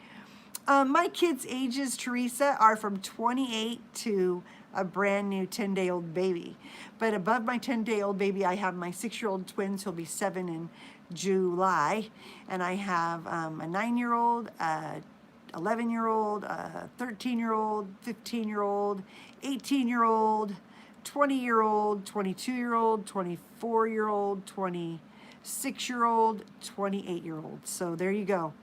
My kids' ages, Teresa, are from 28 to a brand new 10-day-old baby. But above my 10-day-old baby, I have my 6-year-old twins who'll be 7 in July. And I have a 9-year-old, 11-year-old, 13-year-old, 15-year-old, 18-year-old, 20-year-old, 22-year-old, 24-year-old, 26-year-old, 28-year-old. So there you go.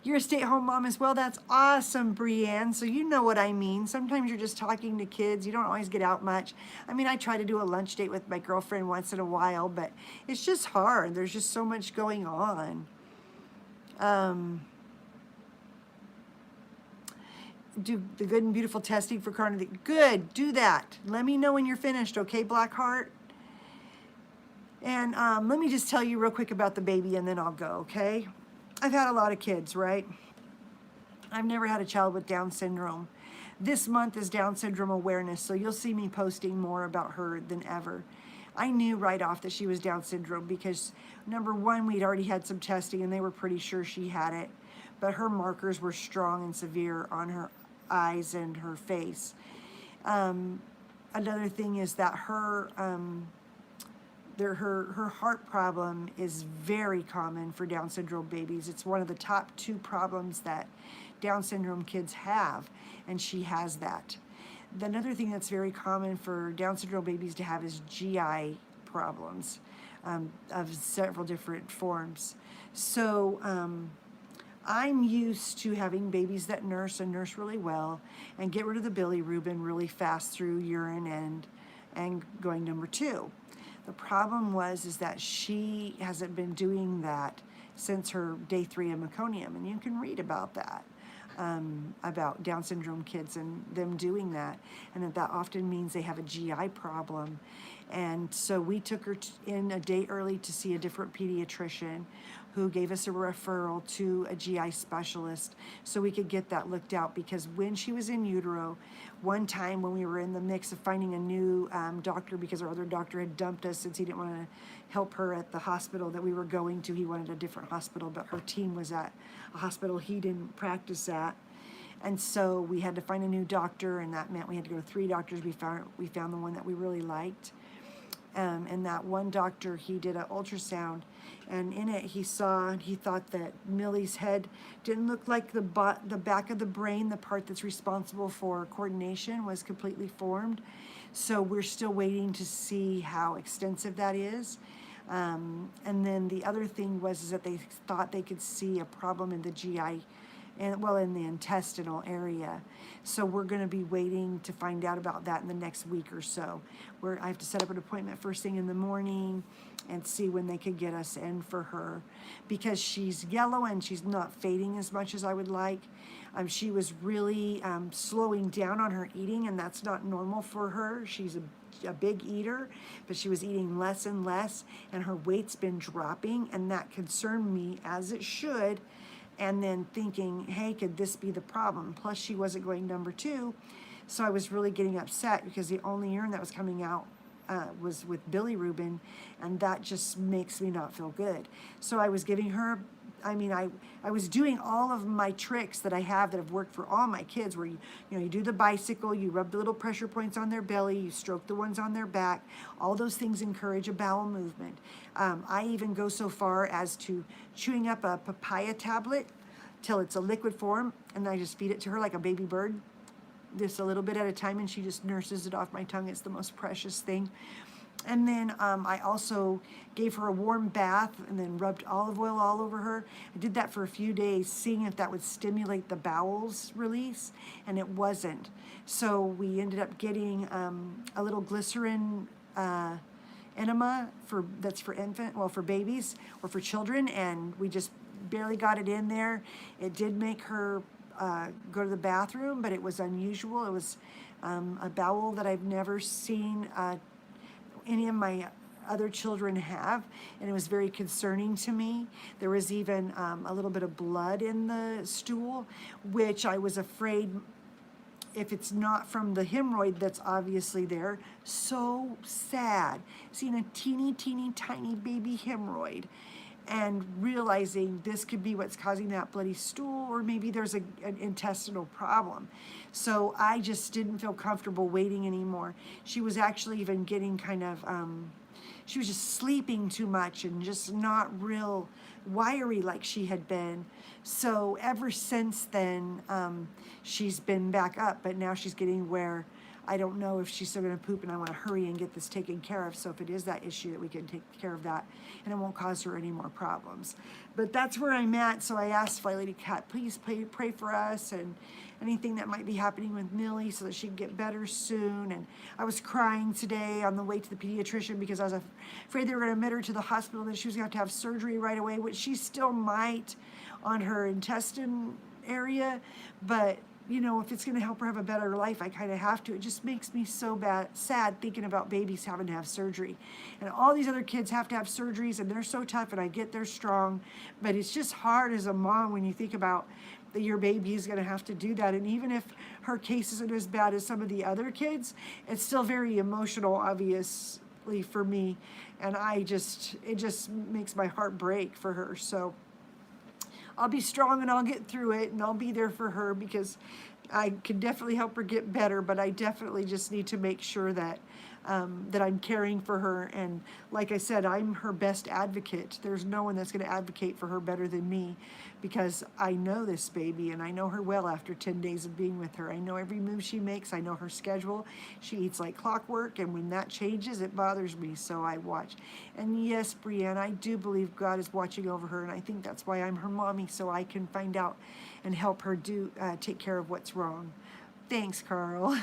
You're a stay-at-home mom as well. That's awesome, Brienne. So you know what I mean. Sometimes you're just talking to kids. You don't always get out much. I mean, I try to do a lunch date with my girlfriend once in a while, but it's just hard. There's just so much going on. do the good and beautiful testing for carnivore. Good, do that. Let me know when you're finished, okay, Blackheart? And let me just tell you real quick about the baby and then I'll go, okay? I've had a lot of kids, right? I've never had a child with Down syndrome. This month is Down syndrome awareness, so you'll see me posting more about her than ever. I knew right off that she was Down syndrome because, number one, we'd already had some testing and they were pretty sure she had it, but her markers were strong and severe on her eyes and her face. Another thing is that her heart problem is very common for Down syndrome babies. It's one of the top 2 problems that Down syndrome kids have, and she has that. Another thing that's very common for Down syndrome babies to have is GI problems of several different forms. So I'm used to having babies that nurse and nurse really well and get rid of the bilirubin really fast through urine and going number 2. The problem is that she hasn't been doing that since her day 3 of meconium, and you can read about that, about Down syndrome kids and them doing that, and that often means they have a GI problem. And so we took her in a day early to see a different pediatrician who gave us a referral to a GI specialist so we could get that looked out, because when she was in utero, one time when we were in the mix of finding a new doctor because our other doctor had dumped us since he didn't want to help her at the hospital that we were going to. He wanted a different hospital, but her team was at a hospital he didn't practice at. And so we had to find a new doctor, and that meant we had to go to 3 doctors. We found the one that we really liked. And that one doctor, he did an ultrasound, and in it he thought that Millie's head didn't look like the back of the brain, the part that's responsible for coordination, was completely formed. So we're still waiting to see how extensive that is. And then the other thing is that they thought they could see a problem in the GI, in the intestinal area. So we're going to be waiting to find out about that in the next week or so. I have to set up an appointment first thing in the morning and see when they could get us in for her, because she's yellow and she's not fading as much as I would like. She was really slowing down on her eating, and that's not normal for her. She's a big eater, but she was eating less and less, and her weight's been dropping, and that concerned me, as it should. And then thinking, hey, could this be the problem? Plus, she wasn't going number 2, so I was really getting upset because the only urine that was coming out was with bilirubin, and that just makes me not feel good. So I was giving her, I was doing all of my tricks that I have that have worked for all my kids, where you do the bicycle, you rub the little pressure points on their belly, you stroke the ones on their back. All those things encourage a bowel movement. I even go so far as to chewing up a papaya tablet till it's a liquid form, and I just feed it to her like a baby bird, just a little bit at a time, and she just nurses it off my tongue. It's the most precious thing. And then I also gave her a warm bath and then rubbed olive oil all over her. I did that for a few days, seeing if that would stimulate the bowels release, and it wasn't. So we ended up getting a little glycerin enema for babies or for children, and we just barely got it in there. It did make her go to the bathroom, but it was unusual. It was a bowel that I've never seen any of my other children have, and it was very concerning to me. There was even a little bit of blood in the stool, which I was afraid, if it's not from the hemorrhoid that's obviously there. So sad seeing a teeny tiny baby hemorrhoid and realizing this could be what's causing that bloody stool, or maybe there's an intestinal problem. So I just didn't feel comfortable waiting anymore. She was actually even getting she was just sleeping too much and just not real wiry like she had been. So ever since then, she's been back up, but now she's getting where I don't know if she's still going to poop, and I want to hurry and get this taken care of. So if it is that issue, that we can take care of that, and it won't cause her any more problems. But that's where I'm at. So I asked Fly Lady Cat, please pray for us and anything that might be happening with Millie so that she can get better soon. And I was crying today on the way to the pediatrician because I was afraid they were going to admit her to the hospital and that she was going to have surgery right away, which she still might on her intestine area, but you know, if it's going to help her have a better life, I kind of have to. It just makes me so sad thinking about babies having to have surgery. And all these other kids have to have surgeries, and they're so tough, and I get they're strong. But it's just hard as a mom when you think about that your baby is going to have to do that. And even if her case isn't as bad as some of the other kids, it's still very emotional, obviously, for me. And it just makes my heart break for her. So I'll be strong and I'll get through it, and I'll be there for her because I can definitely help her get better, but I definitely just need to make sure that that I'm caring for her. And like I said, I'm her best advocate. There's no one that's going to advocate for her better than me, because I know this baby and I know her well after 10 days of being with her. I know every move she makes. I know her schedule. She eats like clockwork, and when that changes, it bothers me, so I watch. And yes, Brianne, I do believe God is watching over her, and I think that's why I'm her mommy, so I can find out and help her take care of what's wrong. Thanks, Carl.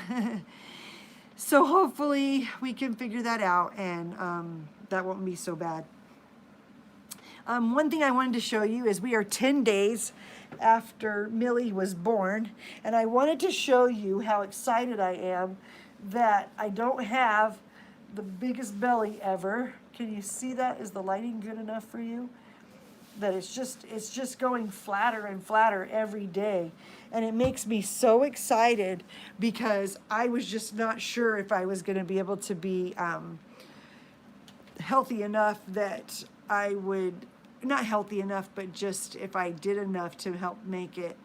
So hopefully we can figure that out, and that won't be so bad. One thing I wanted to show you is we are 10 days after Millie was born, and I wanted to show you how excited I am that I don't have the biggest belly ever. Can you see that? Is the lighting good enough for you? That it's just going flatter and flatter every day. And it makes me so excited because I was just not sure if I was going to be able to be healthy enough that I would, not healthy enough, but just if I did enough to help make it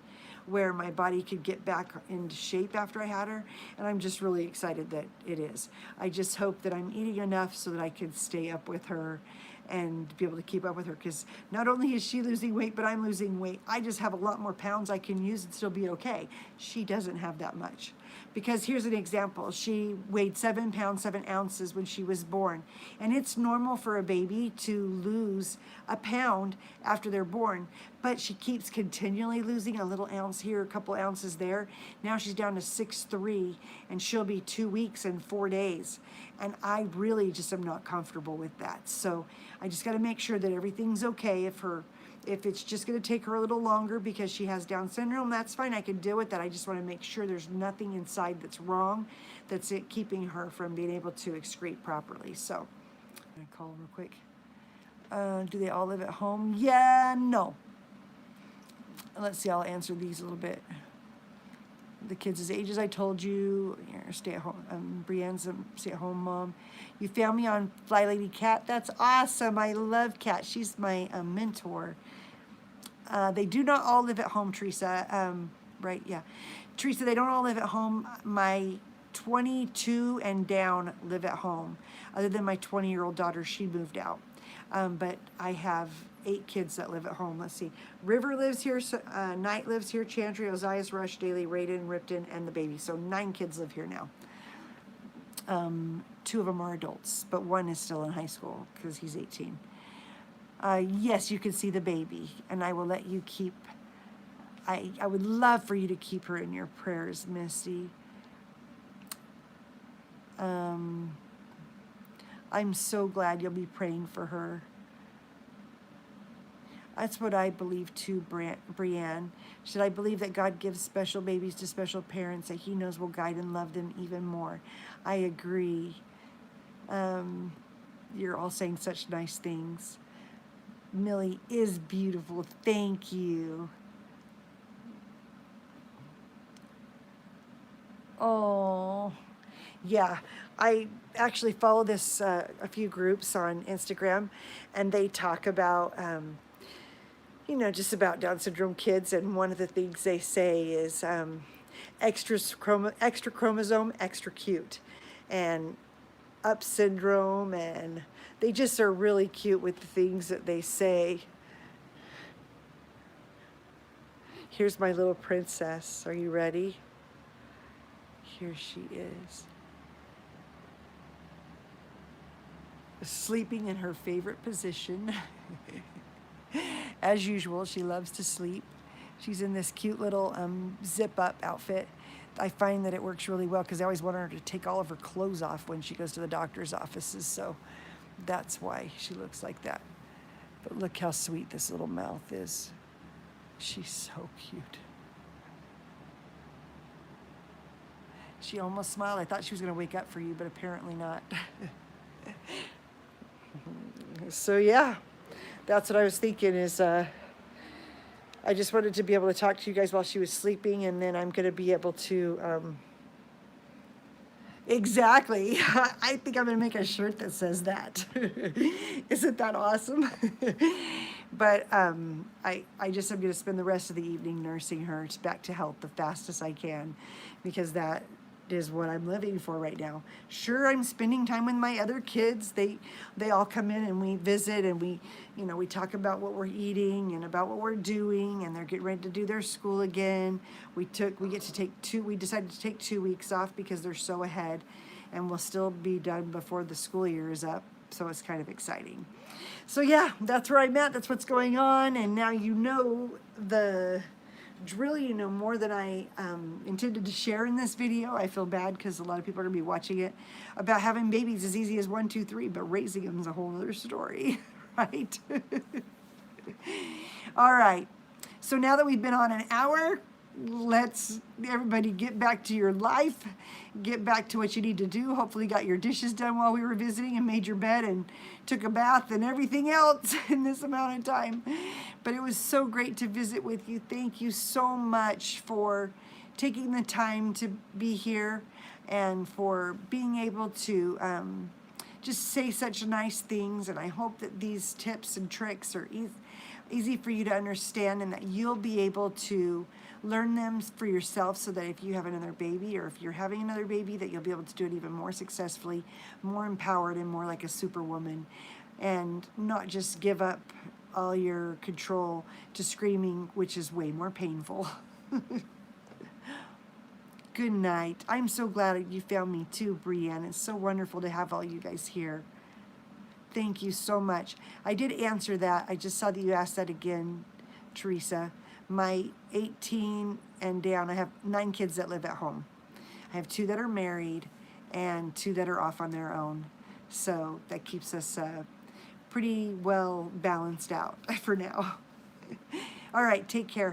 where my body could get back into shape after I had her. And I'm just really excited that it is. I just hope that I'm eating enough so that I can stay up with her and be able to keep up with her, because not only is she losing weight, but I'm losing weight. I just have a lot more pounds I can use and still be okay. She doesn't have that much. Because here's an example. She weighed 7 pounds, 7 ounces when she was born. And it's normal for a baby to lose a pound after they're born. But she keeps continually losing a little ounce here, a couple ounces there. Now she's down to 6'3", and she'll be 2 weeks and 4 days. And I really just am not comfortable with that. So I just got to make sure that everything's okay. If it's just going to take her a little longer because she has Down syndrome, that's fine. I can deal with that. I just want to make sure there's nothing inside that's wrong, that's it keeping her from being able to excrete properly. So I'm going to call real quick. Do they all live at home? Yeah, no. Let's see, I'll answer these a little bit. The kids' ages, I told you. You're stay at home. Brienne's a stay-at-home mom. You found me on Fly Lady Cat. That's awesome. I love Cat. She's my mentor. They do not all live at home, Teresa. Right? Yeah, Teresa. They don't all live at home. My 22 and down live at home. Other than my 20-year-old daughter, she moved out. But I have 8 kids that live at home. Let's see. River lives here. Knight lives here. Chantry, Ozias, Rush, Daly, Raiden, Ripton, and the baby. So 9 kids live here now. 2 of them are adults, but 1 is still in high school because he's 18. Yes, you can see the baby, and I will let you keep. I would love for you to keep her in your prayers, Misty. I'm so glad you'll be praying for her. That's what I believe too, Brianne. Should I believe that God gives special babies to special parents that he knows will guide and love them even more? I agree. You're all saying such nice things. Millie is beautiful. Thank you. Oh, yeah. I actually follow this a few groups on Instagram, and they talk about just about Down syndrome kids, and one of the things they say is extra chromosome, extra cute, and up syndrome, and they just are really cute with the things that they say. Here's my little princess. Are you ready? Here she is. Sleeping in her favorite position. As usual, she loves to sleep. She's in this cute little zip-up outfit. I find that it works really well because I always want her to take all of her clothes off when she goes to the doctor's offices, so that's why she looks like that. But look how sweet this little mouth is. She's so cute. She almost smiled. I thought she was going to wake up for you, but apparently not. So yeah, that's what I was thinking is I just wanted to be able to talk to you guys while she was sleeping, and then I'm going to be able to... Exactly. I think I'm going to make a shirt that says that. Isn't that awesome? But I just am going to spend the rest of the evening nursing her back to health the fastest I can, because that is what I'm living for right now. Sure, I'm spending time with my other kids. They all come in and we visit, and we talk about what we're eating and about what we're doing, and they're getting ready to do their school again. We decided to take 2 weeks off because they're so ahead, and we'll still be done before the school year is up. So it's kind of exciting. So yeah, that's where I'm at. That's what's going on. And now you know the drill, you know more than I intended to share in this video. I feel bad because a lot of people are going to be watching it. About having babies is easy as 1, 2, 3, but raising them is a whole other story, right? All right. So now that we've been on an hour, let's everybody get back to your life, get back to what you need to do. Hopefully you got your dishes done while we were visiting and made your bed and took a bath and everything else in this amount of time. But it was so great to visit with you. Thank you so much for taking the time to be here and for being able to just say such nice things. And I hope that these tips and tricks are easy for you to understand, and that you'll be able to learn them for yourself, so that if you have another baby, or if you're having another baby, that you'll be able to do it even more successfully, more empowered, and more like a superwoman, and not just give up all your control to screaming, which is way more painful. Good night. I'm so glad you found me too, Brianne. It's so wonderful to have all you guys here. Thank you so much. I did answer that. I just saw that you asked that again, Teresa. My 18 and down, I have 9 kids that live at home. I have 2 that are married and 2 that are off on their own. So that keeps us pretty well balanced out for now. All right, take care.